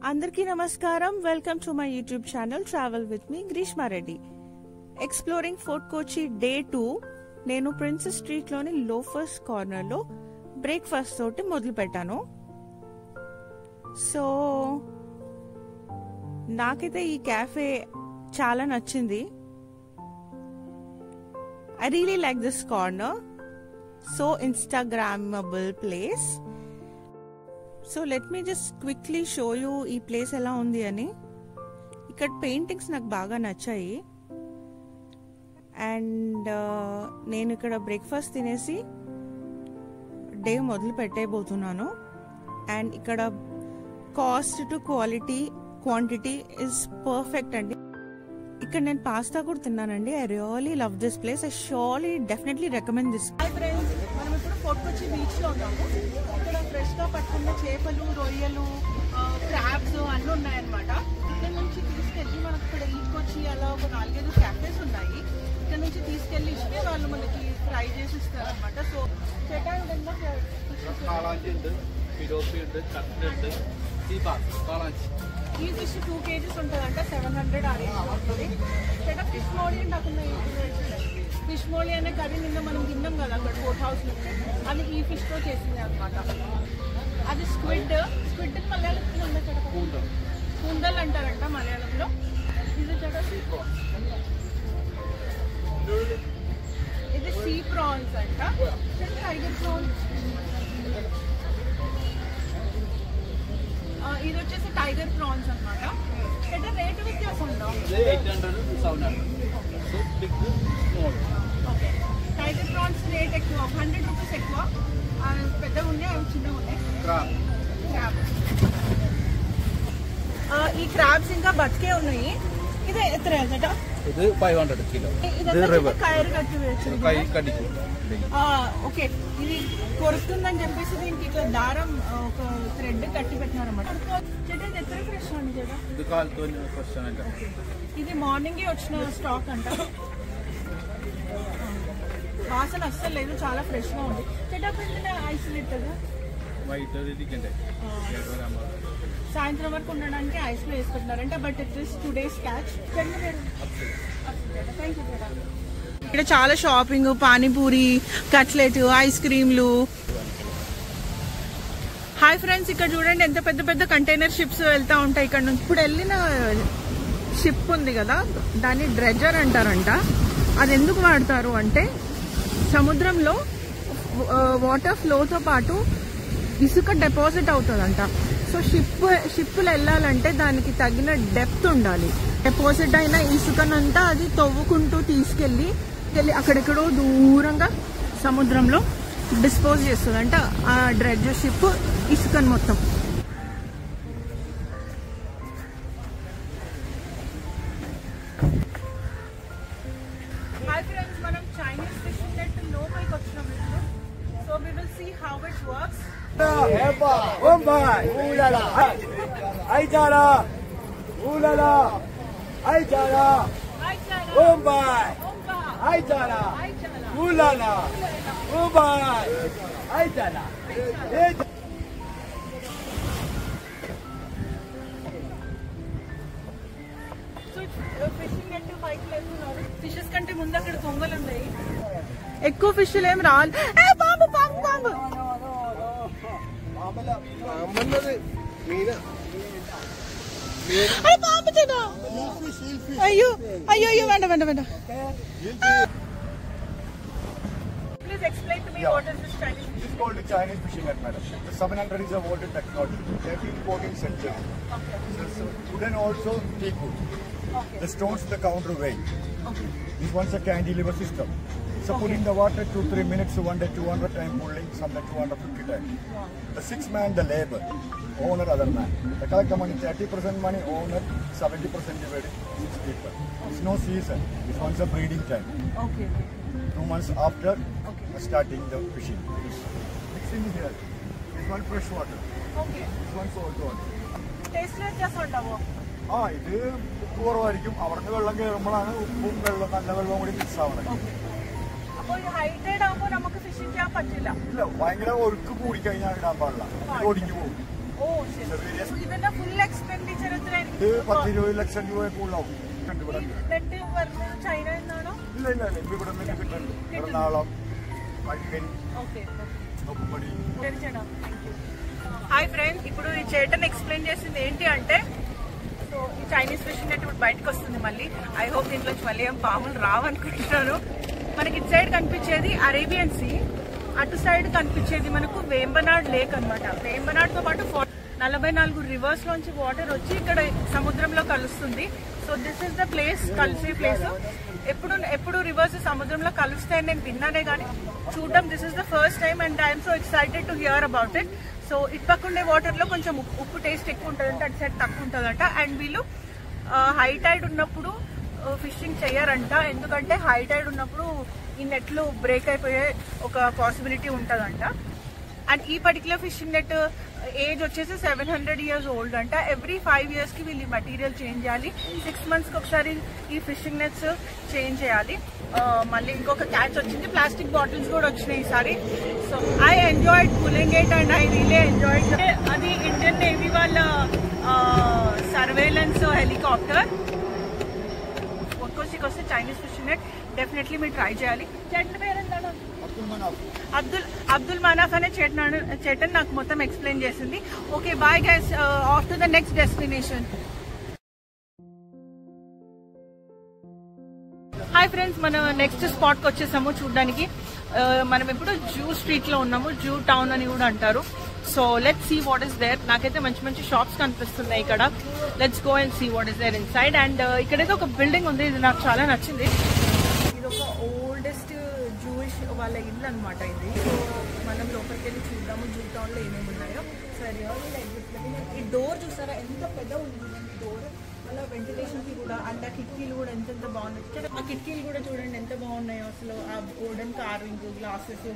Andarki namaskaram. Welcome to my YouTube channel Travel with me Grishma Reddy. Exploring Fort Kochi Day 2. నేను princess street లోని loafers corner లో breakfast తోటి మొదలు పెట్టాను. So నాకైతే ఈ క్యాఫే చాలా నచ్చింది. I really like this corner. So Instagrammable place. So let me just quickly show you ఈ ప్లేస్ ఎలా ఉంది అని. ఇక్కడ పెయింటింగ్స్ నాకు బాగా నచ్చాయి. అండ్ నేను ఇక్కడ బ్రేక్ఫాస్ట్ తినేసి డే మొదలు పెట్టేయబోతున్నాను. అండ్ ఇక్కడ cost to quantity is perfect అండి. ఇక్కడ నేను పాస్తా కూడా తిన్నానండి. I really love this place. I surely definitely recommend this. Hi friends, మనం ఇప్పుడు ఫోర్ట్ కొచ్చి బీచ్ లో ఉన్నాము. ఇక్కడ ఫ్రెష్ గా పట్టుకున్న చేపలు, రొయ్యలు, క్రాబ్స్ అన్నీ ఉన్నాయన్నమాట. ఇక్కడ నుంచి తీసుకెళ్ళి మనకు ఇక్కడ ఈకొచ్చి అలా ఒక 4-5 క్యాఫేస్ ఉన్నాయి. ఇక్కడ నుంచి తీసుకెళ్ళి ఇస్తే వాళ్ళు మనకి ఫ్రై చేసి ఇస్తారు అనమాట. సో ఈ ఫిష్ 2 kgs ఉంటుందంట. 700 ఉంటుంది. ఫిష్ మోడీ ఫిష్ మోళీ అనే కర్రీ నిన్న మనం తిన్నాం కదా అక్కడ ఫోర్ట్ హౌస్ నుంచి. అది ఈ ఫిష్ తో చేసింది అనమాట. అది స్క్విడ్ మలయాళంలో కూందల్ అంటారంట మలయాళంలో. ఇది ఇది సీ ప్రాన్స్ అంట. Tiger prawns. ఇది వచ్చేసి టైగర్ ప్రాన్స్ అనమాట. అంటే రేటు వ్యత్యాసం ఉందా? ఓకే, టైగర్ ప్రాన్స్ రేట్ ఎక్కువ, 100 రూపీస్ ఎక్కువ. పెద్దగా ఉన్నాయి, అవి చిన్నగా ఉన్నాయి. క్రాబ్, ఈ క్రాబ్స్ ఇంకా బతికే ఉన్నాయి. ఇది ఎత్త ఇది 500 కిలో. కైర్ కట్టి. ఓకే, ఇది కొరుతుందని చెప్పేసి దీనికి ఇట్లా దారం ఒక థ్రెడ్ కట్టి పెట్టినారు అనమాట. ఎత్తర ఫ్రెష్ అండి చేట. ఇది మార్నింగే వచ్చిన స్టాక్ అంట. వాసన అస్సలు లేదు, చాలా ఫ్రెష్ గా ఉంది. చెట్టు ఐసోలేట్ కదా, సాయంత్రం వరకు ఉండడానికి ఐస్ లో వేసుకుంటున్నారంటే. But it is today's catch. ఇక్కడ చాలా షాపింగ్, పానీపూరి, కట్లెట్, ఐస్ క్రీమ్లు. హాయ్ ఫ్రెండ్స్, ఇక్కడ చూడండి ఎంత పెద్ద పెద్ద కంటైనర్ షిప్స్ వెళ్తా ఉంటాయి ఇక్కడ నుంచి. ఇప్పుడు వెళ్ళిన షిప్ ఉంది కదా, దాన్ని డ్రెజర్ అంటారంట. అది ఎందుకు వాడతారు అంటే సముద్రంలో వాటర్ ఫ్లోతో పాటు ఇసుక డిపాజిట్ అవుతుందంట. సో షిప్లు వెళ్ళాలంటే దానికి తగిన డెప్త్ ఉండాలి. డిపాజిట్ అయిన ఇసుకనంతా అది తవ్వుకుంటూ తీసుకెళ్ళి అక్కడెక్కడో దూరంగా సముద్రంలో డిస్పోజ్ చేస్తుందంట ఆ డ్రెడ్జర్ షిప్ ఇసుకను మొత్తం. హాయ్ ఫ్రెండ్స్, మనం చైనీస్ ఫిషింగ్ నెట్ లోపలికి వచ్చినాం ఇప్పుడు. So we will see how it works. Fishing net పైకి లేస్తున్నారు. ఫిషెస్ కంటే ముందు అక్కడ కొంగలు ఉన్నాయి. ఎక్కువ ఫిష్లు ఏం రావాలి. Bomb bomb bomb. అయ్యో అయ్యో అయ్యో, వేండ వేండ వేండ. Please explain to me what is this Chinese fishing? This is called the Chinese fishing net, madam. The 700 is a older technology. 13-14 century. Okay. So wooden also teak wood. Okay. The stones the counter weight. Okay. This one's a cantilever system. So put in the water 2-3 minutes, 1 day 200 time pulling, some day 250 times. The 6th man, the labor, owner, other man. The collect the money, 30% money, owner, 70% divided, 6 people. It's no season. This one's a breeding time. Okay. 2 months after starting the fishing. Mixing here. This one fresh water. Okay. This one salt water. Taste വ്യത്യാസം ഉണ്ടാവോ? ഇത് ഉപ്പ് കുറവായിരിക്കും. അവർക്ക് വെള്ളം കയറുമ്പോഴാണ് ഉപ്പും വെള്ളം നല്ല വെള്ളവും കൂടി മിക്സ് ആവുന്നത്. അപ്പോൾ ഹൈഡ്രേറ്റ് ആകുമ്പോൾ നമുക്ക് ഫിഷിംഗ് ചെയ്യാൻ പറ്റില്ല. ഇല്ല, ഭയങ്കര ഒഴുക്ക് കൂടി കഴിഞ്ഞാൽ ഇടാൻ പാടില്ല, ഒടിഞ്ഞു പോകും. ഓ ശരി. ഇതിന്റെ ഫുൾ എക്സ്പീരിയൻസ് ഇത് 10-20 ലക്ഷം രൂപ കൂടുതലാവും. നെറ്റ് വരുന്നത് ചൈനയിൽ നിന്നാണോ? ഇല്ല ഇല്ല ഇല്ല, ഇവിടെ നിന്ന് കിട്ടുന്നുണ്ട്. എറണാകുളം, മടിക്കരി, നോക്കുമ്പടി. హాయ్ ఫ్రెండ్స్, ఇప్పుడు ఈ చేటన్ ఎక్స్ప్లెయిన్ చేసింది ఏంటి అంటే, సో ఈ చైనీస్ ఫిషింగ్ నెట్ ఇప్పుడు బయటకు వస్తుంది మళ్ళీ. ఐ హోప్ దీంట్లోంచి మళ్ళీ ఏం పాములు రావనుకుంటున్నాను. మనకి ఇటు సైడ్ కనిపించేది అరేబియన్ సీ, అటు సైడ్ కనిపించేది మనకు వేంబనాడ్ లేక్ అనమాట. వేంబనాడ్ తో పాటు 44 రివర్స్ లోంచి వాటర్ వచ్చి ఇక్కడ సముద్రంలో కలుస్తుంది. So this is the place, కలిసే ప్లేస్. ఎప్పుడు రివర్స్ సముద్రంలో కలుస్తాయని నేను విన్నానే కానీ చూడడం this is the first time and I'm so excited to hear about it. So ఇటు పక్క ఉండే వాటర్ లో కొంచెం ఉప్పు టేస్ట్ ఎక్కువ ఉంటుందంట, అటు సైడ్ తక్కువ ఉంటుందంట. అండ్ వీళ్ళు హై టైడ్ ఉన్నప్పుడు ఫిషింగ్ చెయ్యరంట, ఎందుకంటే హై టైడ్ ఉన్నప్పుడు ఈ నెట్లు బ్రేక్ అయిపోయే ఒక పాసిబిలిటీ ఉంటుందంట. అండ్ ఈ పర్టికులర్ ఫిషింగ్ నెట్ ఏజ్ వచ్చేసి 700 years ఓల్డ్ అంట. ఎవ్రీ 5 years కి వీళ్ళు మెటీరియల్ చేంజ్ చేయాలి. 6 months కి ఒకసారి ఈ ఫిషింగ్ నెట్స్ చేంజ్ చేయాలి. మళ్ళీ ఇంకొక క్యాచ్ వచ్చింది, ప్లాస్టిక్ బాటిల్స్ కూడా వచ్చినాయి ఈసారి. So I enjoyed pulling it and I really enjoyed. అది ఇండియన్ నేవీ వాళ్ళ సర్వేలెన్స్ హెలికాప్టర్. ఒక్కొక్కరికి వస్తే చైనీస్ ఫిషింగ్ నెట్ డెఫినెట్లీ మీరు ట్రై చేయాలి. చెట్టు పేరు ఎంత? అబ్దుల్ మనాఫ్ అనే చేటన్ నాకు మొత్తం ఎక్స్ప్లెయిన్ చేసింది. Okay bye guys, off to the next destination. Hi friends, మనం నెక్స్ట్ స్పాట్ కి వచ్చేసాము చూడడానికి. మనం ఇప్పుడు జూ స్ట్రీట్ లో ఉన్నాము, జూ టౌన్ అని కూడా అంటారు. So let's see what is there. నాకైతే మంచి మంచి షాప్స్ కనిపిస్తున్నాయి ఇక్కడ. Let's go and see what is there inside. And ఇక్కడైతే ఒక బిల్డింగ్ ఉంది, ఇది నాకు చాలా నచ్చింది. ఇది ఒక ఓల్డెస్ట్ జూయిష్ వాళ్ళ ఇల్లు అనమాట ఇది. సో మనం లోపలికి వెళ్ళి చూద్దాము జూ టౌన్ లో ఏమేమి ఉన్నాయో. సరే, ఈ డోర్ చూసారా ఎంత పెద్ద ఉంది డోర్, అలా వెంటిలేషన్ కి కూడా. అండ్ ఆ కిటికీలు కూడా ఎంత బాగున్నాయి. ఆ కిటికీలు కూడా చూడండి ఎంత బాగున్నాయో అసలు. ఆ గోల్డెన్ కార్వింగ్, గ్లాసెస్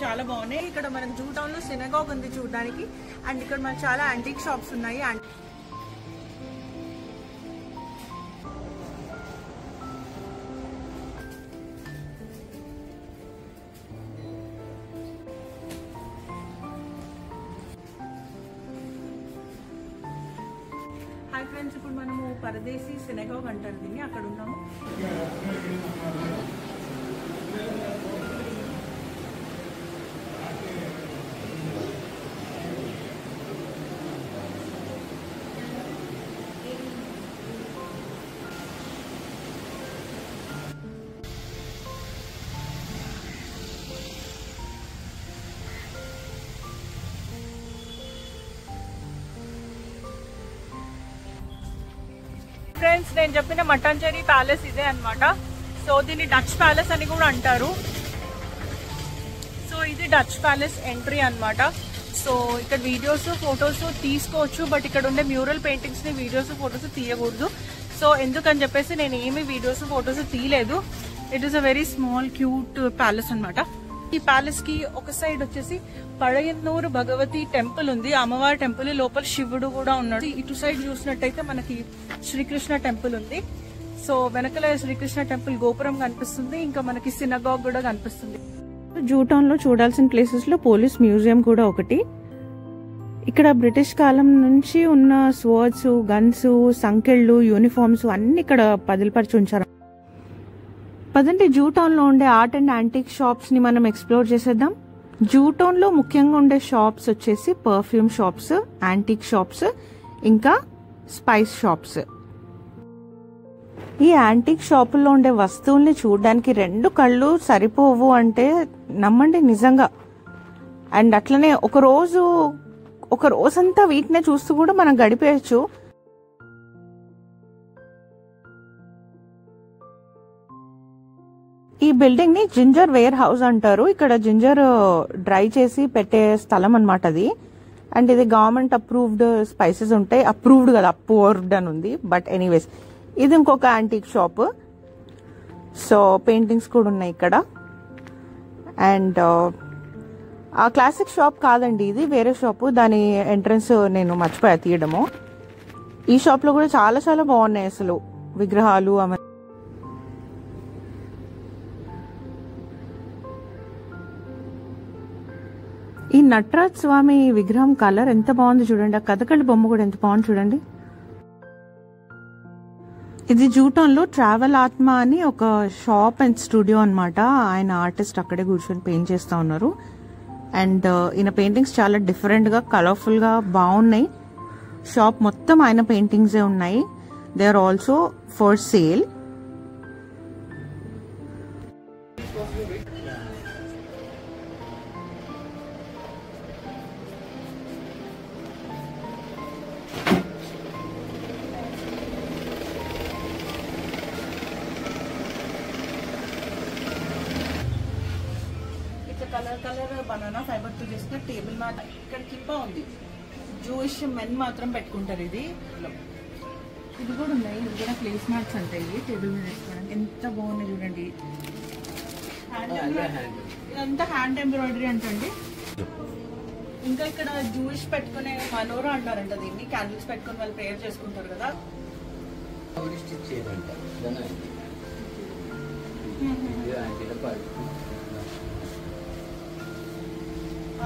చాలా బాగున్నాయి. ఇక్కడ మనకు జూ టౌన్ లో సినగాగ్ ఉంది చూడడానికి. అండ్ ఇక్కడ మనకు చాలా యాంటిక్ షాప్స్ ఉన్నాయి. హాయ్ ఫ్రెండ్స్, ఇప్పుడు మనము పరదేశీ సినగాగ్ అంటారు దీన్ని, అక్కడ ఉన్నాము. ఫ్రెండ్స్, నేను చెప్పిన మటాంజరీ ప్యాలెస్ ఇదే అనమాట. సో దీన్ని డచ్ ప్యాలెస్ అని కూడా అంటారు. సో ఇది డచ్ ప్యాలెస్ ఎంట్రీ అనమాట. సో ఇక్కడ వీడియోస్ ఫొటోస్ తీసుకోవచ్చు, బట్ ఇక్కడ ఉండే మ్యూరల్ పెయింటింగ్స్ ని వీడియోస్ ఫొటోస్ తీయకూడదు. సో ఎందుకని చెప్పేసి నేను ఏమి వీడియోస్ ఫొటోస్ తీయలేదు. It is a very small cute palace అనమాట. ఈ ప్యాలెస్ కి ఒక సైడ్ వచ్చేసి పడయన్నూరు భగవతి టెంపుల్ ఉంది, అమ్మవారి టెంపుల్. లోపల శివుడు కూడా ఉన్నాడు. ఇటు సైడ్ చూసినట్టయితే మనకి శ్రీకృష్ణ టెంపుల్ ఉంది. సో వెనకల శ్రీకృష్ణ టెంపుల్ గోపురం కనిపిస్తుంది, ఇంకా మనకి సినగాగ్ కూడా కనిపిస్తుంది. జూ టౌన్ లో చూడాల్సిన ప్లేసెస్ లో పోలీస్ మ్యూజియం కూడా ఒకటి. ఇక్కడ బ్రిటిష్ కాలం నుంచి ఉన్న స్వర్డ్స్, గన్స్, సంకెళ్ళు, యూనిఫామ్స్ అన్ని ఇక్కడ పదిలిపరిచి ఉంచారు. పదండి జూ టౌన్ లో ఉండే ఆర్ట్ అండ్ యాంటిక్ షాప్స్ ని మనం ఎక్స్ప్లోర్ చేసేద్దాం. జూ టౌన్ లో ముఖ్యంగా ఉండే షాప్స్ వచ్చేసి పర్ఫ్యూమ్ షాప్స్, యాంటిక్ షాప్స్, ఇంకా స్పైస్ షాప్స్. ఈ యాంటిక్ షాపుల్లో ఉండే వస్తువుల్ని చూడడానికి 2 కళ్ళు సరిపోవు అంటే నమ్మండి, నిజంగా. అండ్ అట్లనే ఒక రోజంతా వీటినే చూస్తూ కూడా మనం గడిపేయచ్చు. ఈ బిల్డింగ్ ని జింజర్ వేర్ హౌస్ అంటారు. ఇక్కడ జింజర్ డ్రై చేసి పెట్టే స్థలం అన్నమాట అది. అండ్ ఇది గవర్నమెంట్ అప్రూవ్డ్ స్పైసెస్ ఉంటాయి. అప్రూవ్డ్ కదా, అప్రూవ్డ్ అని ఉంది. బట్ ఎనీవేస్, ఇది ఇంకొక యాంటిక్ షాప్. సో పెయింటింగ్స్ కూడా ఉన్నాయి ఇక్కడ. అండ్ ఆ క్లాసిక్ షాప్ కాదండి, ఇది వేరే షాప్. దాని ఎంట్రన్స్ నేను మర్చిపోయా తీయడము. ఈ షాప్ లో కూడా చాలా చాలా బాగున్నాయి అసలు విగ్రహాలు. ఈ నటరాజ్ స్వామి విగ్రహం కలర్ ఎంత బాగుంది చూడండి. ఆ కథకళి బొమ్మ కూడా ఎంత బాగుంది చూడండి. ఇది జూటాన్లో ట్రావెల్ ఆత్మ అని ఒక షాప్ అండ్ స్టూడియో అనమాట. ఆయన ఆర్టిస్ట్ అక్కడే కూర్చొని పెయింట్ చేస్తూ ఉన్నారు. అండ్ ఈయన పెయింటింగ్స్ చాలా డిఫరెంట్గా కలర్ఫుల్గా బాగున్నాయి. షాప్ మొత్తం ఆయన పెయింటింగ్సే ఉన్నాయి. They are also for sale. Colour colour banana fibre తో చేసిన టేబుల్ మ్యాట్. ఇక్కడ కింద ఉంది. జూయిష్ మెన్ మాత్రం పెట్టుకుంటారు. ఇది కూడా ఉన్నాయి. ఇది కూడా ప్లేస్ మ్యాట్స్ అంటాయి. టేబుల్ మీద వేసుకోవడానికి ఎంత బాగున్నాయి చూడండి. ఇదంతా హ్యాండ్ ఎంబ్రాయిడరీ అంటండి. ఇంకా ఇక్కడ జూయిష్ పెట్టుకునే మనోరా అంటారంట దీన్ని. క్యాండిల్స్ పెట్టుకుని వాళ్ళు ప్రేయర్ చేసుకుంటారు కదా.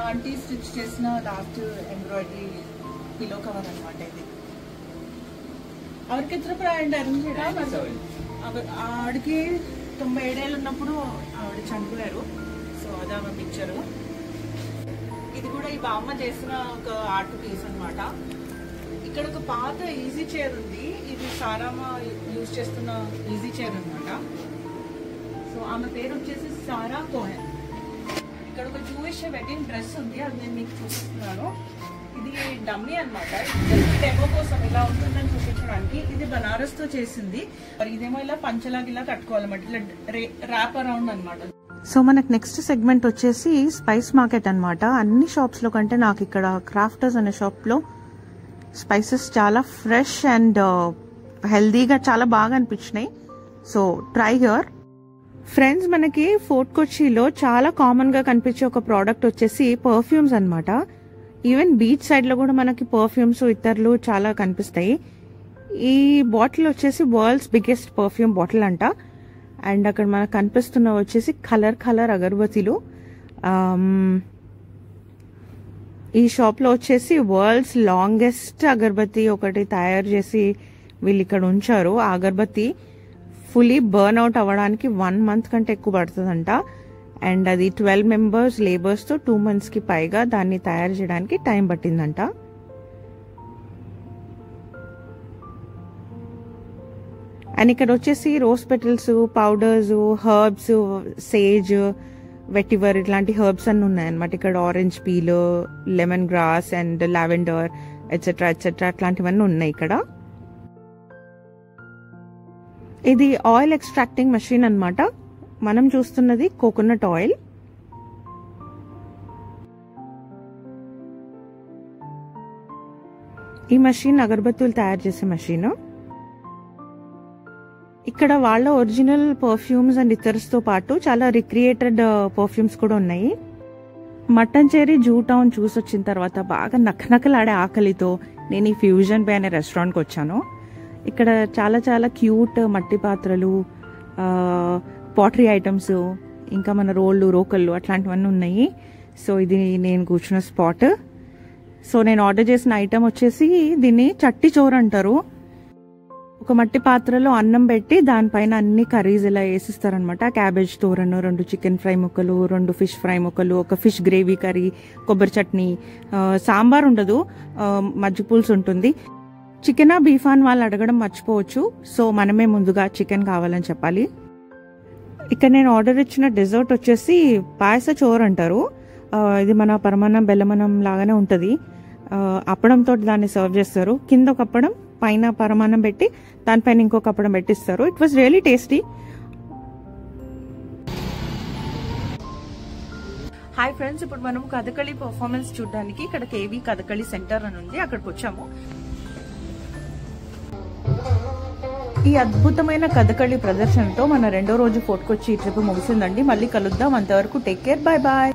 ఆంటీ స్టిచ్ చేసిన లాస్ట్ ఎంబ్రాయిడరీ పిలో కవర్ అనమాట ఇది. ఆవిడకి ఎത്ര ప్రాయం? ఆవిడకి 97 ఏళ్ళు ఉన్నప్పుడు ఆవిడ చనిపోయారు. సో అదే ఆమె పిక్చరు. ఇది కూడా ఈ బామ్మ చేసిన ఒక ఆర్ట్ పీస్ అనమాట. ఇక్కడ ఒక పాత ఈజీ చైర్ ఉంది. ఇది సారామ యూజ్ చేస్తున్న ఈజీ చైర్ అనమాట. సో ఆమె పేరు వచ్చేసి సారా కోహెన్. ఇక్కడ ఒక జూయిష్ వెడ్డింగ్ డ్రెస్ ఉంది. అది నేను మీకు చూపిస్తున్నాను. ఇది డమ్మీ అనమాట. డెమో కోసం ఇలా ఉంటుందని చూపించడానికి. ఇది బనారస్ తో చేసింది. మరి ఇదేమో ఇలా పంచలాగా ఇలా కట్టుకోవాలన్నమాట. ఇట్లా ర్యాప్ అరౌండ్ అనమాట. సో మనకు నెక్స్ట్ సెగ్మెంట్ వచ్చేసి స్పైస్ మార్కెట్ అనమాట. అన్ని షాప్స్ లో కంటే నాకు ఇక్కడ క్రాఫ్టర్స్ అనే షాప్ లో స్పైసెస్ చాలా ఫ్రెష్ అండ్ హెల్దీగా చాలా బాగా అనిపించినాయి. So try here. ఫ్రెండ్స్, మనకి ఫోర్ట్ కొచ్చిలో చాలా కామన్ గా కనిపించే ఒక ప్రోడక్ట్ వచ్చేసి పర్ఫ్యూమ్స్ అనమాట. ఈవెన్ బీచ్ సైడ్ లో కూడా మనకి పర్ఫ్యూమ్స్ ఇతరులు చాలా కనిపిస్తాయి. ఈ బాటిల్ వచ్చేసి వరల్డ్స్ బిగ్గెస్ట్ పర్ఫ్యూమ్ బాటిల్ అంట. అండ్ అక్కడ మనకు కనిపిస్తున్న వచ్చేసి కలర్ అగరబత్తీలు. ఈ షాప్ లో వచ్చేసి వరల్డ్స్ లాంగెస్ట్ అగరబత్తి ఒకటి తయారు చేసి వీళ్ళు ఇక్కడ ఉంచారు. ఆ అగరబత్తి ఫుల్లీ బర్న్ అవుట్ అవ్వడానికి 1 month కంటే ఎక్కువ పడుతుందంట. అండ్ అది 12 members లేబర్స్ తో 2 months కి పైగా దాన్ని తయారు చేయడానికి టైం పట్టిందంట. అండ్ ఇక్కడ వచ్చేసి rose petals, powders, herbs, sage, vetiver ఇట్లాంటి హర్బ్స్ అన్ని ఉన్నాయన్నమాట. ఇక్కడ orange peel, lemon grass and lavender etcetera అట్లాంటివన్నీ ఉన్నాయి ఇక్కడ. ఇది ఆయిల్ ఎక్స్ట్రాక్టింగ్ మెషిన్ అన్నమాట. మనం చూస్తున్నది కోకోనట్ ఆయిల్. ఈ మెషిన్ అగరబత్తులు తయారు చేసే మెషిన్. ఇక్కడ వాళ్ళ ఒరిజినల్ పర్ఫ్యూమ్స్ అండ్ ఇతర్స్ తో పాటు చాలా రిక్రియేటెడ్ పర్ఫ్యూమ్స్ కూడా ఉన్నాయి. మట్టంచేరి జూ టౌన్ చూసి వచ్చిన తర్వాత బాగా నక్కనకలాడే ఆకలితో నేను ఈ ఫ్యూజన్ బే అనే రెస్టారెంట్కి వచ్చాను. ఇక్కడ చాలా క్యూట్ మట్టి పాత్రలు, పాటరీ ఐటమ్స్, ఇంకా మన రోళ్ళు, రోకళ్ళు అట్లాంటివన్నీ ఉన్నాయి. సో ఇది నేను కూర్చున్న స్పాట్. సో నేను ఆర్డర్ చేసిన ఐటమ్ వచ్చేసి దీన్ని చట్టి చోరు అంటారు. ఒక మట్టి పాత్రలో అన్నం పెట్టి దానిపైన అన్ని కర్రీస్ ఇలా వేసిస్తారనమాట. క్యాబేజ్ తోరను, 2 చికెన్ ఫ్రై ముక్కలు, 2 ఫిష్ ఫ్రై ముక్కలు, ఒక ఫిష్ గ్రేవీ కర్రీ, కొబ్బరి చట్నీ, సాంబార్ ఉండదు, మజ్జిగ పులుసు ఉంటుంది. చికెనా బీఫా అని వాళ్ళు అడగడం మర్చిపోవచ్చు. సో మనమే ముందుగా చికెన్ కావాలని చెప్పాలి. ఇక్కడ నేను ఆర్డర్ ఇచ్చిన డెజర్ట్ వచ్చేసి పాయస చోరు అంటారు. ఇది మన పరమాన్నం బెల్లమన్నం లాగానే ఉంటుంది. అప్పడంతో దాన్ని సర్వ్ చేస్తారు. కింద ఒక అప్పడం, పైన పరమాన్నం పెట్టి దానిపైన ఇంకొక అప్పడం పెట్టిస్తారు. It was really tasty. Hi friends, ఇప్పుడు మనం కథకళి పర్ఫార్మెన్స్ చూడడానికి ఇక్కడ కేవీ కథకళి సెంటర్ అని ఉంది, అక్కడికి వచ్చాము. ఈ అద్భుతమైన కథకళి ప్రదర్శనతో మన 2వ రోజు ఫోర్ట్ కొచ్చి ట్రిప్ ముగిసిందండి. మళ్ళీ కలుద్దాం. అంతవరకు టేక్ కేర్, బాయ్ బాయ్.